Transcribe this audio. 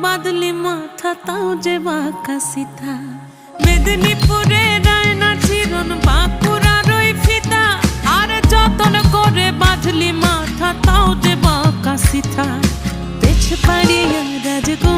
বাদলি মাথা তাও যে বাঁকা সিথা মেদিনীপুরে রায়না চিরন বাঁকুড়ার ওই ফিতা আর যতন করে বাঁধলি মাথা তাও যে বাঁকা সিথা পেছ পাড়িয়া রাজগো